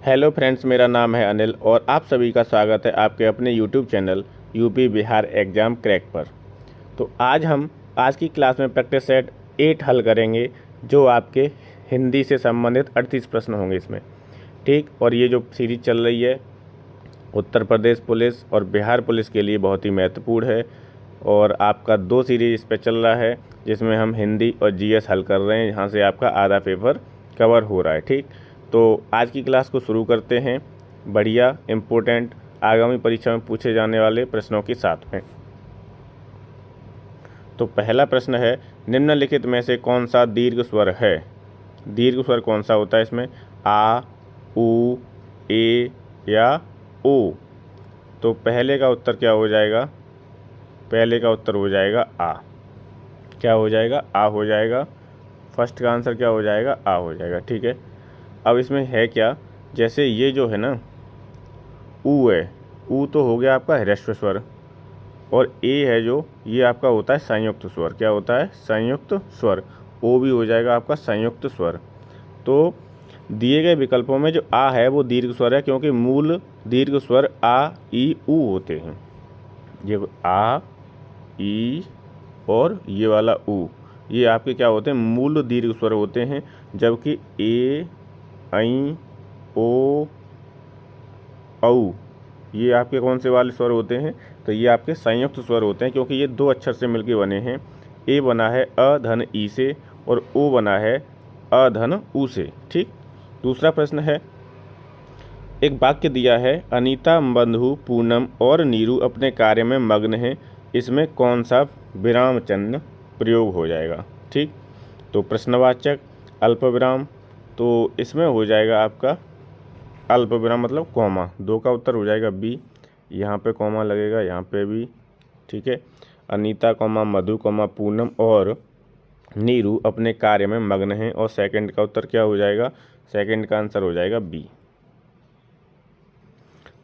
Hello friends, मेरा नाम है अनिल और आप सभी का स्वागत है आपके अपने YouTube channel UP Bihar exam crack पर। तो हम आज की क्लास में प्रैक्टिस सेट 8 हल करेंगे, जो आपके हिंदी से संबंधित 38 प्रश्न होंगे इसमें, ठीक। और ये जो सीरीज चल रही है उत्तर प्रदेश पुलिस और बिहार पुलिस के लिए बहुत ही महत्वपूर्ण है। और आपका 2 सीरीज इस पर चल रहा है, जिसमें हम हिंदी और जीएस हल कर रहे हैं, यहाँ से आपका आधा पेपर कवर हो रहा है, ठीक। तो आज की क्लास को शुरू करते हैं बढ़िया इम्पोर्टेंट आगामी परीक्षा में पूछे जाने वाले प्रश्नों के साथ में। तो पहला प्रश्न है, निम्नलिखित में से कौन सा दीर्घ स्वर है। दीर्घ स्वर कौन सा होता है इसमें, आ, उ, ए या ओ। तो पहले का उत्तर क्या हो जाएगा, पहले का उत्तर हो जाएगा आ। क्या हो जाएगा, आ हो जाएगा। फर्स्ट का आंसर क्या हो जाएगा, आ हो जाएगा, ठीक है। अब इसमें है क्या, जैसे ये जो है ना ऊ है, ऊ तो हो गया आपका ह्रस्व स्वर, और ए है जो ये आपका होता है संयुक्त स्वर। क्या होता है, संयुक्त स्वर। ओ भी हो जाएगा आपका संयुक्त स्वर। तो दिए गए विकल्पों में जो आ है वो दीर्घ स्वर है, क्योंकि मूल दीर्घ स्वर आ, ई, ऊ होते हैं। ये आ, ई और ये वाला ऊ, ये आपके क्या होते हैं, मूल दीर्घ स्वर होते हैं। जबकि ए, ऐ, ओ, औ, ये आपके कौन से वाले स्वर होते हैं, तो ये आपके संयुक्त स्वर होते हैं, क्योंकि ये 2 अक्षर से मिलकर बने हैं। ए बना है अ धन ई से और ओ बना है अ धन ऊ से, ठीक। दूसरा प्रश्न है, एक वाक्य दिया है, अनीता, बंधु, पूनम और नीरू अपने कार्य में मग्न हैं, इसमें कौन सा विराम चिन्ह प्रयोग हो जाएगा, ठीक। तो प्रश्नवाचक, अल्प विराम, तो इसमें हो जाएगा आपका अल्प विराम मतलब कॉमा। 2 का उत्तर हो जाएगा बी। यहाँ पे कॉमा लगेगा, यहाँ पे भी, ठीक है। अनीता कॉमा मधु कॉमा पूनम और नीरू अपने कार्य में मग्न हैं, और सेकंड का उत्तर क्या हो जाएगा, सेकंड का आंसर हो जाएगा बी।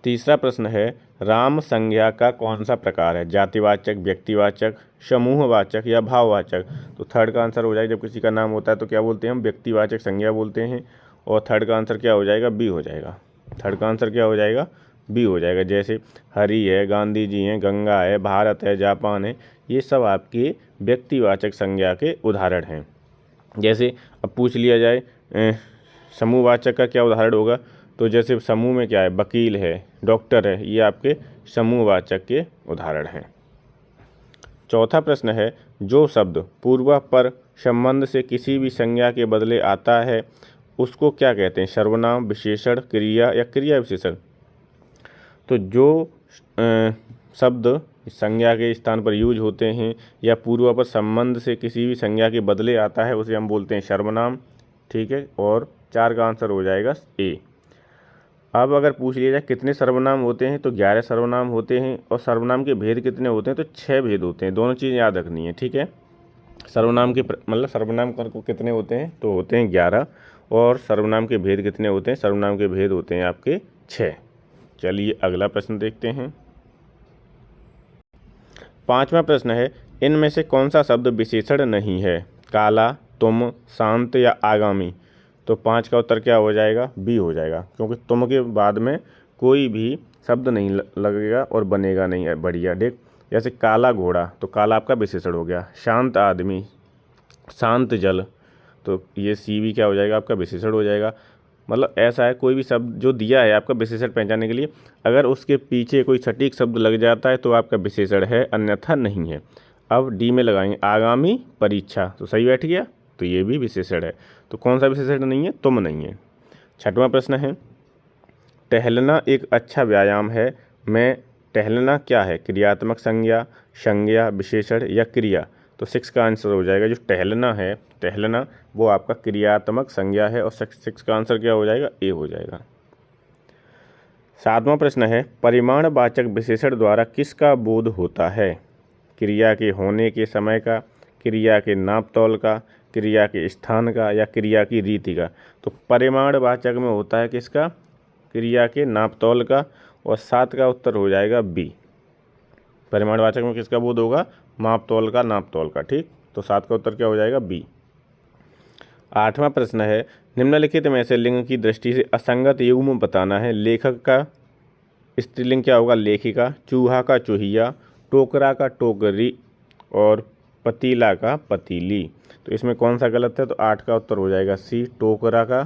तीसरा प्रश्न है, राम संज्ञा का कौन सा प्रकार है, जातिवाचक, व्यक्तिवाचक, समूहवाचक या भाववाचक। तो थर्ड का आंसर हो जाएगा, जब किसी का नाम होता है तो क्या बोलते हैं हम, व्यक्तिवाचक संज्ञा बोलते हैं। और थर्ड का आंसर क्या हो जाएगा, बी हो जाएगा। थर्ड का आंसर क्या हो जाएगा, बी हो जाएगा। जैसे हरि है, गांधी जी हैं, गंगा है, भारत है, जापान है, ये सब आपके व्यक्तिवाचक संज्ञा के उदाहरण हैं। जैसे अब पूछ लिया जाए समूहवाचक का क्या उदाहरण होगा, तो जैसे समूह में क्या है, वकील है, डॉक्टर है, ये आपके समूहवाचक के उदाहरण हैं। चौथा प्रश्न है, जो शब्द पूर्व पर संबंध से किसी भी संज्ञा के बदले आता है उसको क्या कहते हैं, सर्वनाम, विशेषण, क्रिया या क्रिया विशेषण। तो जो शब्द संज्ञा के स्थान पर यूज होते हैं या पूर्व पर संबंध से किसी भी संज्ञा के बदले आता है उसे हम बोलते हैं सर्वनाम, ठीक है। और 4 का आंसर हो जाएगा ए। अब अगर पूछ लिया जाए कितने सर्वनाम होते हैं, तो 11 सर्वनाम होते हैं। और सर्वनाम के भेद कितने होते हैं, तो 6 भेद होते हैं। दोनों चीज़ याद रखनी है, ठीक है। सर्वनाम के मतलब सर्वनाम को कितने होते हैं, तो होते हैं 11। और सर्वनाम के भेद कितने होते हैं, सर्वनाम के भेद होते हैं आपके 6। चलिए अगला प्रश्न देखते हैं। 5वां प्रश्न है, इनमें से कौन सा शब्द विशेषण नहीं है, काला, तुम, शांत या आगामी। तो 5 का उत्तर क्या हो जाएगा, बी हो जाएगा, क्योंकि तुम के बाद में कोई भी शब्द नहीं लगेगा और बनेगा नहीं है। बढ़िया देख, जैसे काला घोड़ा, तो काला आपका विशेषण हो गया। शांत आदमी, शांत जल, तो ये सी भी क्या हो जाएगा, आपका विशेषण हो जाएगा। मतलब ऐसा है, कोई भी शब्द जो दिया है आपका विशेषण पहचानने के लिए, अगर उसके पीछे कोई सटीक शब्द लग जाता है तो आपका विशेषण है, अन्यथा नहीं है। अब डी में लगाएंगे आगामी परीक्षा, तो सही बैठ गया, तो ये भी विशेषण है। तो कौन सा विशेषण नहीं है, तुम नहीं है। 6वां प्रश्न है, टहलना एक अच्छा व्यायाम है, मैं टहलना क्या है, क्रियात्मक संज्ञा, संज्ञा, विशेषण या क्रिया। तो 6 का आंसर हो जाएगा, जो टहलना है, टहलना वो आपका क्रियात्मक संज्ञा है, और 6 का आंसर क्या हो जाएगा, ए हो जाएगा। 7वां प्रश्न है, परिमाणवाचक विशेषण द्वारा किसका बोध होता है, क्रिया के होने के समय का, क्रिया के नापतोल का, क्रिया के स्थान का या क्रिया की रीति का। तो परिमाणवाचक में होता है किसका, क्रिया के नापतोल का, और 7 का उत्तर हो जाएगा बी। परिमाणवाचक में किसका बोध होगा, मापतोल का, नापतोल का, ठीक। तो 7 का उत्तर क्या हो जाएगा, बी। 8वां प्रश्न है, निम्नलिखित में से लिंग की दृष्टि से असंगत युग्म बताना है। लेखक का स्त्रीलिंग क्या होगा? लेखिका। चूहा का चूहिया। टोकरा का टोकरी और पतीला का पतीली। तो इसमें कौन सा गलत है? तो 8 का उत्तर हो जाएगा सी। टोकरा का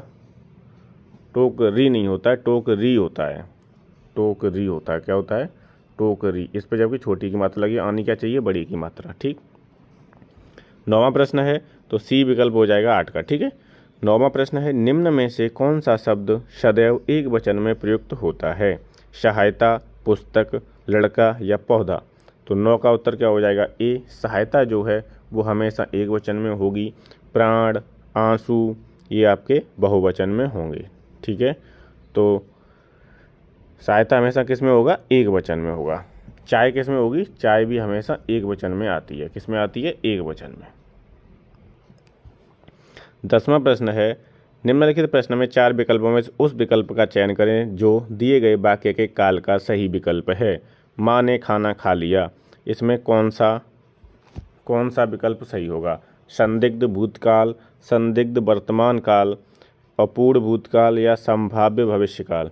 टोकरी नहीं होता है, टोकरी होता है। टोकरी होता है, क्या होता है? टोकरी। इस पर जबकि छोटी की मात्रा लगी, आनी क्या चाहिए? बड़ी की मात्रा। ठीक। 9वां प्रश्न है, तो सी विकल्प हो जाएगा 8 का। ठीक है। 9वां प्रश्न है, निम्न में से कौन सा शब्द सदैव एक वचन में प्रयुक्त होता है? सहायता, पुस्तक, लड़का या पौधा। तो 9 का उत्तर क्या हो जाएगा? ए। सहायता जो है वो हमेशा एक वचन में होगी। प्राण, आंसू ये आपके बहुवचन में होंगे। ठीक है। तो सहायता हमेशा किस में होगा? एक वचन में होगा। चाय किस में होगी? चाय भी हमेशा एक वचन में आती है। किस में आती है? एक वचन में। 10वां प्रश्न है, निम्नलिखित प्रश्न में 4 विकल्पों में से उस विकल्प का चयन करें जो दिए गए वाक्य के काल का सही विकल्प है। माँ ने खाना खा लिया। इसमें कौन सा विकल्प सही होगा? संदिग्ध भूतकाल, संदिग्ध वर्तमान काल, अपूर्ण भूतकाल या संभाव्य भविष्यकाल।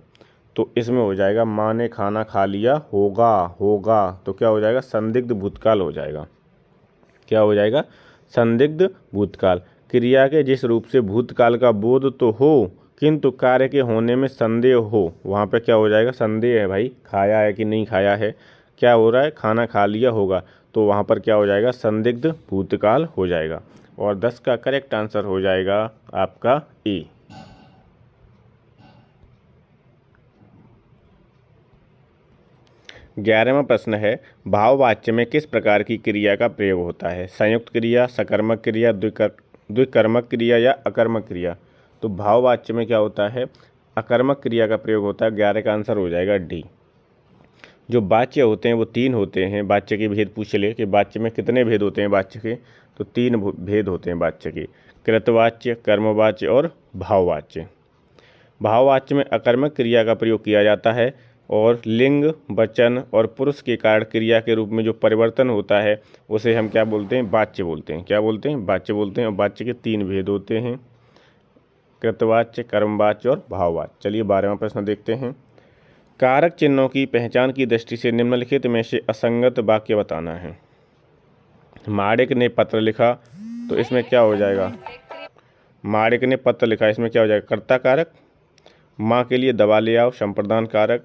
तो इसमें हो जाएगा माँ ने खाना खा लिया होगा। तो क्या हो जाएगा? संदिग्ध भूतकाल हो जाएगा। क्या हो जाएगा? संदिग्ध भूतकाल। क्रिया के जिस रूप से भूतकाल का बोध तो हो किंतु कार्य के होने में संदेह हो, वहाँ पे क्या हो जाएगा? संदेह है भाई, खाया है कि नहीं खाया है। क्या हो रहा है? खाना खा लिया होगा। तो वहाँ पर क्या हो जाएगा? संदिग्ध भूतकाल हो जाएगा। और 10 का करेक्ट आंसर हो जाएगा आपका ए। 11वां प्रश्न है, भाववाच्य में किस प्रकार की क्रिया का प्रयोग होता है? संयुक्त क्रिया, सकर्मक क्रिया, द्विकर्मक क्रिया या अकर्मक क्रिया। तो भाववाच्य में क्या होता है? अकर्मक क्रिया का प्रयोग होता है। 11 का आंसर हो जाएगा डी। जो वाच्य होते हैं वो 3 होते हैं। वाच्य के भेद पूछ ले कि वाच्य में कितने भेद होते हैं वाच्य के, तो 3 भेद होते हैं वाच्य के। कृतवाच्य, कर्मवाच्य और भाववाच्य। भाववाच्य में अकर्मक क्रिया का प्रयोग किया जाता है और लिंग, वचन और पुरुष के कारण क्रिया के रूप में जो परिवर्तन होता है उसे हम क्या बोलते हैं? वाच्य बोलते हैं। क्या बोलते हैं? वाच्य बोलते हैं। और वाच्य के 3 भेद होते हैं, कृतवाच्य, कर्मवाच्य और भाववाच्य। चलिए 12वां प्रश्न देखते हैं। कारक चिन्हों की पहचान की दृष्टि से निम्नलिखित में से असंगत वाक्य बताना है। माड़िक ने पत्र लिखा, तो इसमें क्या हो जाएगा? माड़िक ने पत्र लिखा, इसमें क्या हो जाएगा? कर्ता कारक। माँ के लिए दवा ले आओ, संप्रदान कारक।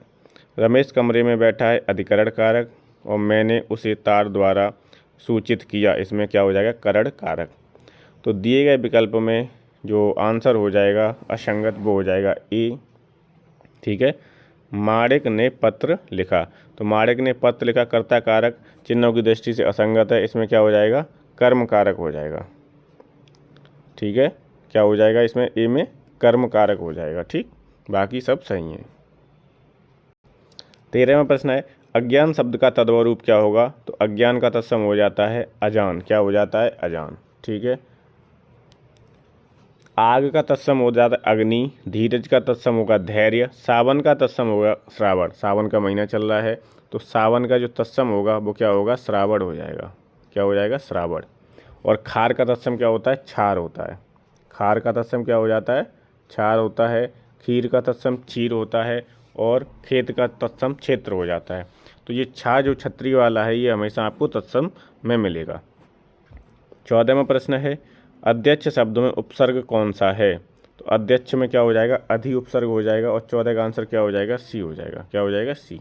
रमेश कमरे में बैठा है, अधिकरण कारक। और मैंने उसे तार द्वारा सूचित किया, इसमें क्या हो जाएगा? करण कारक। तो दिए गए विकल्प में जो आंसर हो जाएगा असंगत वो हो जाएगा ए। ठीक है। माड़िक ने पत्र लिखा, तो माड़िक ने पत्र लिखा कर्ता कारक, चिन्हों की दृष्टि से असंगत है। इसमें क्या हो जाएगा? कर्म कारक हो जाएगा। ठीक है। क्या हो जाएगा? इसमें ए में कर्म कारक हो जाएगा। ठीक, बाकी सब सही है। 13वां प्रश्न है, अज्ञान शब्द का तद्भव रूप क्या होगा? तो अज्ञान का तत्सम हो जाता है अजान। क्या हो जाता है? अजान। ठीक है। आग का तत्सम हो जाता है अग्नि। धीरज का तत्सम होगा धैर्य। सावन का तत्सम होगा श्रावण। सावन का महीना चल रहा है तो सावन का जो तत्सम होगा वो क्या होगा? श्रावण हो जाएगा। क्या हो जाएगा? श्रावण। और खार का तत्सम क्या होता है? क्षार होता है। खार का तत्सम क्या हो जाता है? क्षार होता है। खीर का तत्सम क्षीर होता है। और खेत का तत्सम क्षेत्र हो जाता है। तो ये छा जो छत्री वाला है ये हमेशा आपको तत्सम में मिलेगा। 14वां प्रश्न है, अध्यक्ष शब्दों में उपसर्ग कौन सा है? तो अध्यक्ष में क्या हो जाएगा? अधि उपसर्ग हो जाएगा। और 14 का आंसर क्या हो जाएगा? सी हो जाएगा। क्या हो जाएगा? सी।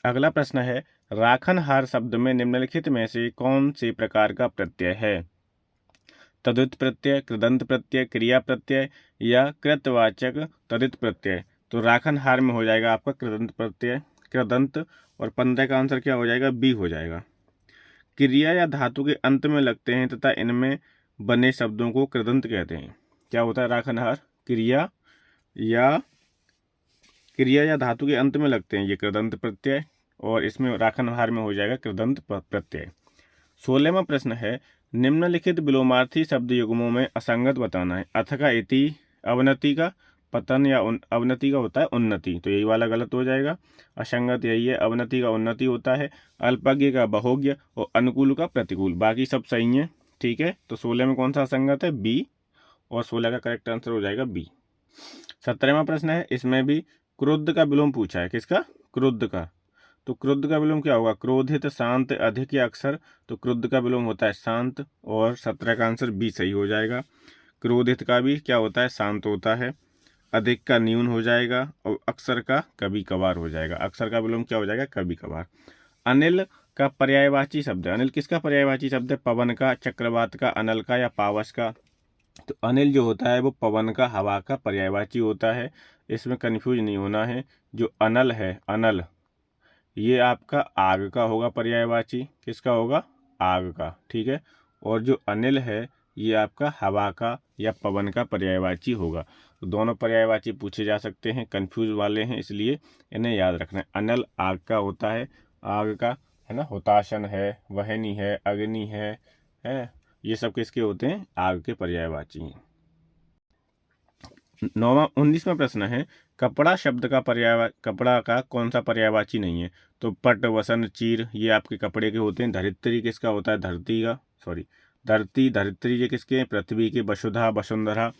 अगला प्रश्न है, राखनहार शब्द में निम्नलिखित में से कौन से प्रकार का प्रत्यय है? तद्धित प्रत्यय, कृदंत प्रत्यय, क्रिया प्रत्यय या कृतवाचक तद्धित प्रत्यय। तो राखनहार में हो जाएगा आपका कृदंत प्रत्यय, कृदंत। और 15 का आंसर क्या हो जाएगा? बी हो जाएगा। क्रिया या धातु के अंत में लगते हैं तथा इनमें बने शब्दों को कृदंत कहते हैं। क्या होता है राखनहार? क्रिया या धातु के अंत में लगते हैं, ये कृदंत प्रत्यय। और इसमें राखनहार में हो जाएगा कृदंत प्रत्यय। 16वां प्रश्न है, निम्नलिखित विलोमार्थी शब्द युग्मों में असंगत बताना है। अथ का इति, अवनति का पतन या अवनति का होता है उन्नति, तो यही वाला गलत हो जाएगा। असंगत यही है, अवनति का उन्नति होता है। अल्पज्ञ का बहुज्ञ और अनुकूल का प्रतिकूल, बाकी सब सही है। ठीक है। तो 16 में कौन सा असंगत है? बी। और 16 का करेक्ट आंसर हो जाएगा बी। 17वां प्रश्न है, इसमें भी क्रुद्ध का विलोम पूछा है। किसका? क्रुद्ध का। तो क्रुद्ध का विलोम क्या होगा? क्रोधित, शांत, अधिक या अक्सर। तो क्रुद्ध का विलोम होता है शांत, और 17 का आंसर बी सही हो जाएगा। क्रोधित का भी क्या होता है? शांत होता है। अधिक का न्यून हो जाएगा, और अक्सर का कभी कभार हो जाएगा। अक्सर का विलोम क्या हो जाएगा? कभी कभार। अनिल का पर्यायवाची शब्द है। अनिल किसका पर्यायवाची शब्द है? पवन का, चक्रवात का, अनल का या पावस का। तो अनिल जो होता है वो पवन का, हवा का पर्यायवाची होता है। इसमें कंफ्यूज नहीं होना है। जो अनल है, अनल, ये आपका आग का होगा पर्यायवाची। किसका होगा? आग का, ठीक है। और जो अनिल है ये आपका हवा का या पवन का पर्यायवाची होगा। तो दोनों पर्यायवाची पूछे जा सकते हैं, कंफ्यूज वाले हैं, इसलिए इन्हें याद रखना है। अनल आग का होता है, आग का, है ना। हुताशन है, वहनी है, अग्नि है, ये सब किसके होते हैं? आग के पर्यायवाची हैं। 19वां प्रश्न है, कपड़ा शब्द का कपड़ा का कौन सा पर्यायवाची नहीं है? तो पट, वसन, चीर, ये आपके कपड़े के होते हैं। धरित्री किसका होता है? धरती का, सॉरी, धरती, धरित्री ये किसके हैं? पृथ्वी के। वसुधा, वसुंधरा,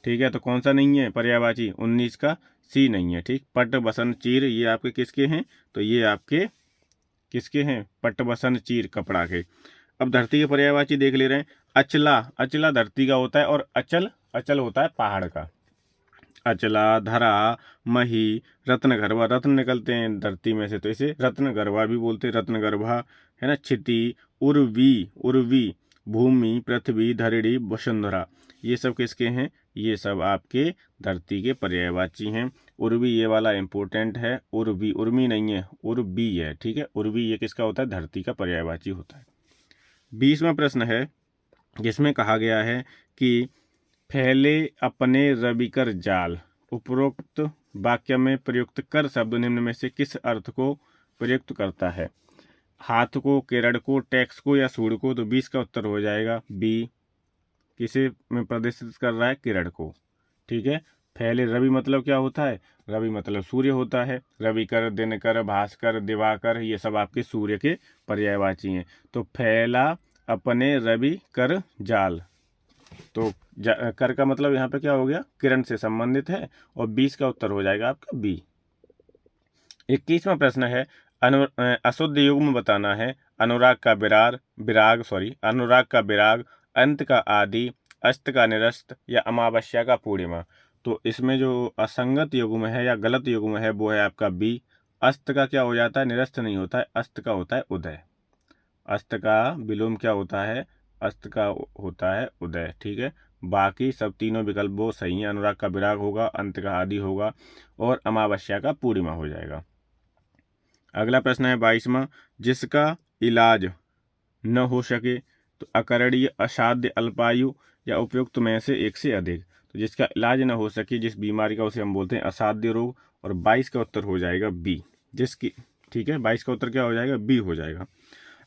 ठीक है। तो कौन सा नहीं है पर्यायवाची? 19 का सी नहीं है, ठीक। पट, वसन, चीर ये आपके किसके हैं? तो ये आपके किसके हैं? पट, वसन, चीर कपड़ा के। अब धरती के पर्यायवाची देख ले रहे हैं। अचला, अचला धरती का होता है, और अचल, अचल होता है पहाड़ का। अचला, धरा, मही, रत्नगर्भा, रत्न निकलते हैं धरती में से, तो इसे रत्नगर्भा भी बोलते हैं, रत्नगर्भा, है ना। क्षिति, उर्वी, उर्वी, भूमि, पृथ्वी, धरणी, वसुंधरा, ये सब किसके हैं? ये सब आपके धरती के पर्यायवाची हैं। उर्वी ये वाला इंपॉर्टेंट है, उर्वी, उर्मी नहीं है, उर्वी है, ठीक है। उर्वी ये किसका होता है? धरती का पर्यायवाची होता है। 20वां प्रश्न है, जिसमें कहा गया है कि फैले अपने रविकर जाल, उपरोक्त वाक्य में प्रयुक्त कर शब्द निम्न में से किस अर्थ को प्रयुक्त करता है? हाथ को, केरड़ को, टैक्स को या सूड को। तो 20 का उत्तर हो जाएगा बी। किसे में प्रदर्शित कर रहा है? केरड़ को, ठीक है। फैले, रवि मतलब क्या होता है? रवि मतलब सूर्य होता है। रविकर, दिनकर, भास्कर, दिवाकर, ये सब आपके सूर्य के पर्यायवाची हैं। तो फैला अपने रवि कर जाल, तो कर का मतलब यहाँ पे क्या हो गया? किरण से संबंधित है, और 20 का उत्तर हो जाएगा आपका बी। 21वां प्रश्न है, अशुद्ध युग्म बताना है। अनुराग का विराग, अनुराग का विराग, अंत का आदि, अस्त का निरस्त या अमावस्या का पूर्णिमा। तो इसमें जो असंगत युग्म है या गलत युग्म है वो है आपका बी। अस्त का क्या हो जाता है? निरस्त नहीं होता है, अस्त का होता है उदय। अस्त का विलोम क्या होता है? अस्त का होता है उदय, ठीक है। बाकी सब तीनों विकल्प वो सही हैं। अनुराग का विराग होगा, अंत का आदि होगा, और अमावस्या का पूर्णिमा हो जाएगा। अगला प्रश्न है 22वां, जिसका इलाज न हो सके। तो अकरणीय, असाध्य, अल्पायु या उपयुक्त में से एक से अधिक। तो जिसका इलाज न हो सके, जिस बीमारी का, उसे हम बोलते हैं असाध्य रोग, और 22 का उत्तर हो जाएगा बी। जिसकी, ठीक है, 22 का उत्तर क्या हो जाएगा? बी हो जाएगा।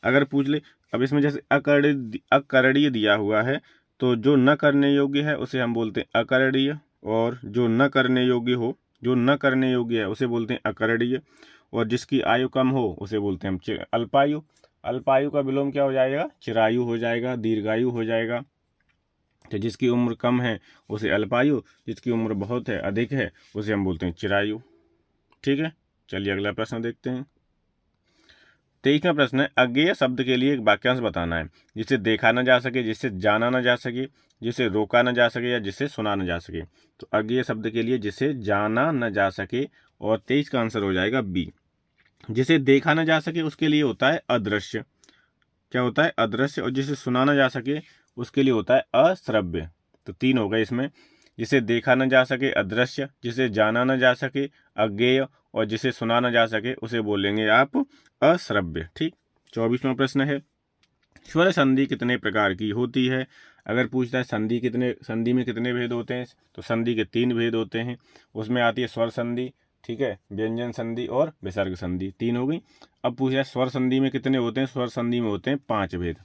अगर पूछ ले, अब इसमें जैसे अकरणीय दिया हुआ है, तो जो न करने योग्य है उसे हम बोलते हैं अकरणीय, और जो न करने योग्य हो, जो न करने योग्य है उसे बोलते हैं अकरणीय, और जिसकी आयु कम हो उसे बोलते हैं हम अल्पायु। अल्पायु का विलोम क्या हो जाएगा? चिरायु हो जाएगा, दीर्घायु हो जाएगा। तो जिसकी उम्र कम है उसे अल्पायु, जिसकी उम्र बहुत है, अधिक है, उसे हम बोलते हैं चिरायु, ठीक है। चलिए अगला प्रश्न देखते हैं। 23वां प्रश्न है, अज्ञेय शब्द के लिए एक वाक्यांश बताना है। जिसे देखा न जा सके, जिसे जाना न जा सके, जिसे रोका न जा सके या जिसे सुना न जा सके। तो अज्ञेय शब्द के लिए जिसे जाना न जा सके, और 23 का आंसर हो जाएगा बी। जिसे देखा न जा सके उसके लिए होता है अदृश्य, क्या होता है? अदृश्य। और जिसे सुना न जा सके उसके लिए होता है अश्रव्य। तो 3 हो गए इसमें। जिसे देखा न जा सके अदृश्य, जिसे जाना न जा सके अज्ञेय, और जिसे सुना न जा सके उसे बोलेंगे आप अश्रव्य, ठीक। 24वां प्रश्न है, स्वर संधि कितने प्रकार की होती है? अगर पूछता है संधि में कितने भेद होते हैं, तो संधि के 3 भेद होते हैं। उसमें आती है स्वर संधि, ठीक है, व्यंजन संधि और विसर्ग संधि, 3 हो गई। अब पूछ रहा है स्वर संधि में कितने होते हैं? स्वर संधि में होते हैं 5 भेद।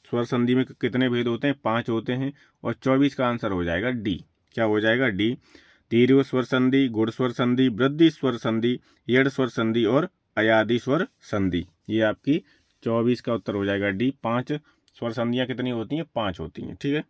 स्वर संधि में कितने भेद होते हैं? 5 होते हैं, और 24 का आंसर हो जाएगा डी। क्या हो जाएगा? डी। दीर्घ स्वर संधि, गुण स्वर संधि, वृद्धि स्वर संधि, यड़ स्वर संधि और अयादि स्वर संधि। ये आपकी 24 का उत्तर हो जाएगा डी। 5 स्वर संधियाँ कितनी होती हैं? 5 होती हैं, ठीक है।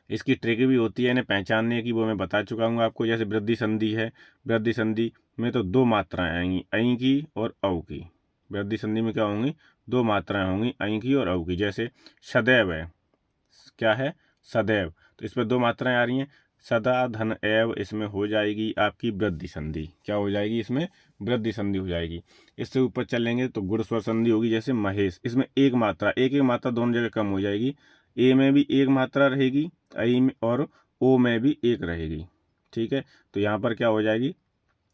इसकी ट्रिक भी होती है इन्हें पहचानने की, वो मैं बता चुका हूँ आपको। जैसे वृद्धि संधि है, वृद्धि संधि में तो दो मात्राएं आएंगी, ऐ की और औ की। वृद्धि संधि में क्या होंगी, दो मात्राएं होंगी, ऐ की और औ की। जैसे सदैव है, क्या है, सदैव, तो इस पर दो मात्राएं आ रही हैं, सदा धन एव, इसमें हो जाएगी आपकी वृद्धि संधि। क्या हो जाएगी, इसमें वृद्धि संधि हो जाएगी। इससे ऊपर चलेंगे तो गुण स्वर संधि होगी। जैसे महेश, इसमें एक मात्रा, एक एक मात्रा दोनों जगह कम हो जाएगी। ए में भी एक मात्रा रहेगी, आई में, और ओ में भी एक रहेगी। ठीक है, तो यहाँ पर क्या हो जाएगी,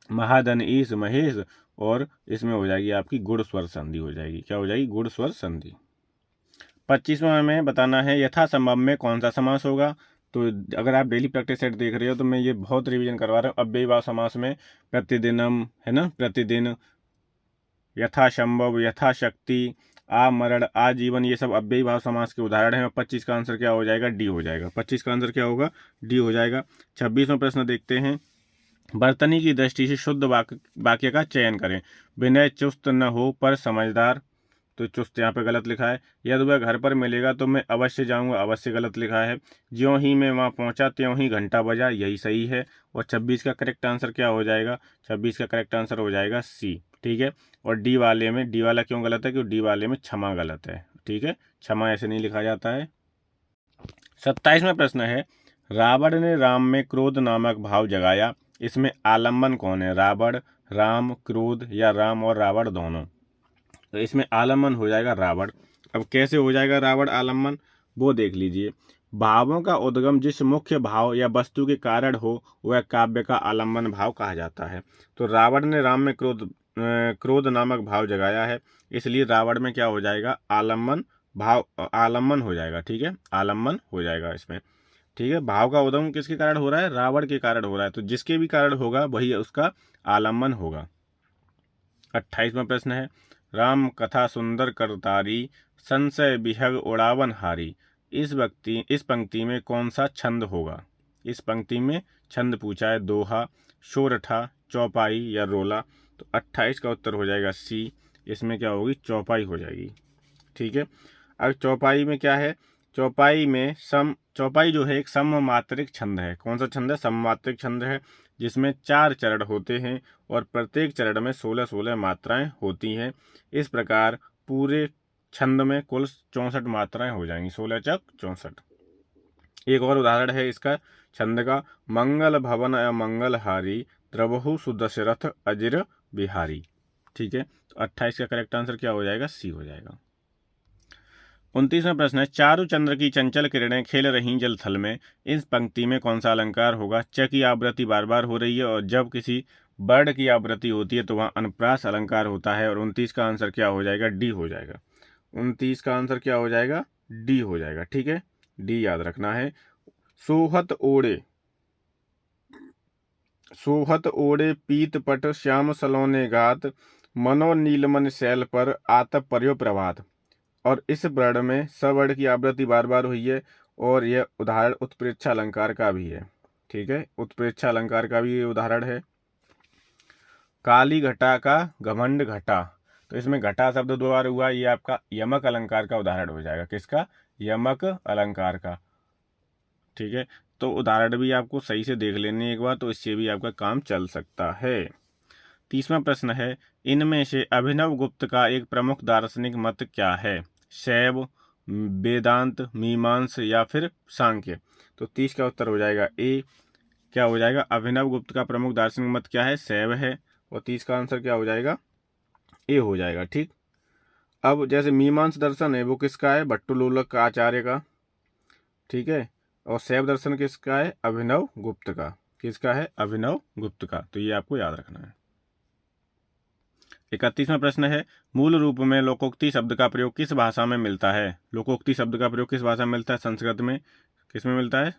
महाधन ईश महेश, और इसमें हो जाएगी आपकी गुण स्वर संधि हो जाएगी। क्या हो जाएगी, गुण स्वर संधि। 25वां में बताना है यथासंभव में कौन सा समास होगा। तो अगर आप डेली प्रैक्टिस सेट देख रहे हो तो मैं ये बहुत रिवीजन करवा रहा हूँ। अव्ययीभाव समास में प्रतिदिनम है ना, प्रतिदिन, यथासंभव, यथाशक्ति, आमरण, आजीवन, ये सब अव्ययीभाव समास के उदाहरण हैं। और 25 का आंसर क्या हो जाएगा, डी हो जाएगा। 25 का आंसर क्या होगा, डी हो जाएगा। 26वां प्रश्न देखते हैं। वर्तनी की दृष्टि से शुद्ध वाक्य का चयन करें। विनय चुस्त न हो पर समझदार, तो चुस्त यहाँ पे गलत लिखा है। यदि वह घर पर मिलेगा तो मैं अवश्य जाऊंगा, अवश्य गलत लिखा है। ज्यों ही मैं वहाँ पहुँचा त्यों ही घंटा बजा, यही सही है। और 26 का करेक्ट आंसर क्या हो जाएगा, 26 का करेक्ट आंसर हो जाएगा सी। ठीक है, और डी वाले में, डी वाला क्यों गलत है, क्योंकि डी वाले में क्षमा गलत है। ठीक है, क्षमा ऐसे नहीं लिखा जाता है। 27वां प्रश्न है, रावण ने राम में क्रोध नामक भाव जगाया, इसमें आलम्बन कौन है, रावण, राम, क्रोध, या राम और रावण दोनों। तो इसमें आलम्बन हो जाएगा रावण। अब कैसे हो जाएगा रावण आलम्बन, वो देख लीजिए। भावों का उद्गम जिस मुख्य भाव या वस्तु के कारण हो वह काव्य का आलम्बन भाव कहा जाता है। तो रावण ने राम में क्रोध नामक भाव जगाया है, इसलिए रावण में क्या हो जाएगा, आलम्बन भाव, आलम्बन हो जाएगा। ठीक है, आलम्बन हो जाएगा इसमें। ठीक है, भाव का उद्गम किसके कारण हो रहा है, रावण के कारण हो रहा है, तो जिसके भी कारण होगा वही उसका आलम्बन होगा। 28वां प्रश्न है, राम कथा सुंदर करतारी, संशय विहग उड़ावन हारी, इस पंक्ति में कौन सा छंद होगा। इस पंक्ति में छंद पूछा है, दोहा, शोरठा, चौपाई या रोला। तो 28 का उत्तर हो जाएगा सी, इसमें क्या होगी, चौपाई हो जाएगी। ठीक है, अब चौपाई में क्या है, चौपाई जो है एक सममात्रिक छंद है। कौन सा छंद है, सममात्रिक छंद है, जिसमें 4 चरण होते हैं और प्रत्येक चरण में 16-16 मात्राएं होती हैं। इस प्रकार पूरे छंद में कुल 64 मात्राएं हो जाएंगी, 16 चक 64। एक और उदाहरण है इसका छंद का, मंगल भवन अमंगलहारी, द्रवहु सुदशरथ अजिर बिहारी। ठीक है, तो 28 का करेक्ट आंसर क्या हो जाएगा, सी हो जाएगा। 29वां प्रश्न है, चारु चंद्र की चंचल किरणें खेल रही जल थल में, इस पंक्ति में कौन सा अलंकार होगा। च की आवृत्ति बार बार हो रही है और जब किसी वर्ण की आवृत्ति होती है तो वहाँ अनुप्रास अलंकार होता है। और 29 का आंसर क्या हो जाएगा, डी हो जाएगा। 29 का आंसर क्या हो जाएगा, डी हो जाएगा। ठीक है, डी याद रखना है। सोहत ओढ़े पीत पट श्याम सलोने गात, मनो नीलमन शैल पर आतप पर्यो प्रभात। और इस वर्ण में सवर्ण की आवृत्ति बार बार हुई है और यह उदाहरण उत्प्रेक्षा अलंकार का भी है। ठीक है, उत्प्रेक्षा अलंकार का भी ये उदाहरण है। काली घटा का घमंड घटा, तो इसमें घटा शब्द 2 बार हुआ, ये आपका यमक अलंकार का उदाहरण हो जाएगा। किसका, यमक अलंकार का। ठीक है, तो उदाहरण भी आपको सही से देख लेने एक बार, तो इससे भी आपका काम चल सकता है। 30वां प्रश्न है, इनमें से अभिनव गुप्त का एक प्रमुख दार्शनिक मत क्या है। शैव, वेदांत, मीमांस या फिर सांख्य। तो 30 का उत्तर हो जाएगा ए, क्या हो जाएगा, अभिनव गुप्त का प्रमुख दार्शनिक मत क्या है, शैव है। और 30 का आंसर क्या हो जाएगा, ए हो जाएगा। ठीक, अब जैसे मीमांस दर्शन है वो किसका है, भट्टुलोलक का, आचार्य का। ठीक है, और शैव दर्शन किसका है, अभिनव गुप्त का। किसका है, अभिनव गुप्त का। तो ये आपको याद रखना है। 31वां प्रश्न है, मूल रूप में लोकोक्ति शब्द का प्रयोग किस भाषा में मिलता है। लोकोक्ति शब्द का प्रयोग किस भाषा में मिलता है, संस्कृत में। किसमें मिलता है,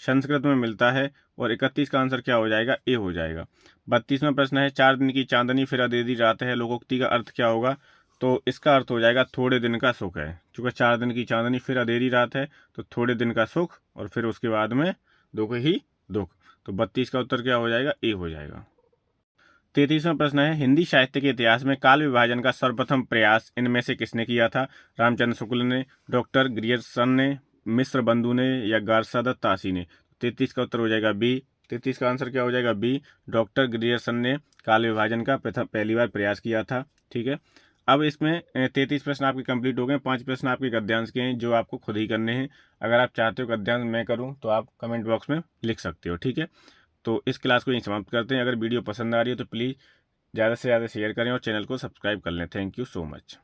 संस्कृत में मिलता है। और 31 का आंसर क्या हो जाएगा, ए हो जाएगा। 32वां प्रश्न है, 4 दिन की चांदनी फिर अंधेरी रात है, लोकोक्ति का अर्थ क्या होगा। तो इसका अर्थ हो जाएगा थोड़े दिन का सुख है। चूंकि 4 दिन की चांदनी फिर अंधेरी रात है तो थोड़े दिन का सुख और फिर उसके बाद में दुख ही दुख। तो 32 का उत्तर क्या हो जाएगा, ए हो जाएगा। 33वां प्रश्न है, हिंदी साहित्य के इतिहास में काल विभाजन का सर्वप्रथम प्रयास इनमें से किसने किया था। रामचंद्र शुक्ल ने, डॉक्टर ग्रियर्सन ने, मिस्र बंधु ने या गारसादत तासी ने। 33 का उत्तर हो जाएगा बी। 33 का आंसर क्या हो जाएगा बी। डॉक्टर ग्रियर्सन ने काल विभाजन का पहली बार प्रयास किया था। ठीक है, अब इसमें 33 प्रश्न आपके कंप्लीट हो गए। 5 प्रश्न आपके गद्यांश के हैं जो आपको खुद ही करने हैं। अगर आप चाहते हो गद्यांश मैं करूं तो आप कमेंट बॉक्स में लिख सकते हो। ठीक है, तो इस क्लास को यहीं समाप्त करते हैं। अगर वीडियो पसंद आ रही है तो प्लीज़ ज़्यादा से ज़्यादा शेयर करें और चैनल को सब्सक्राइब कर लें। Thank you so much.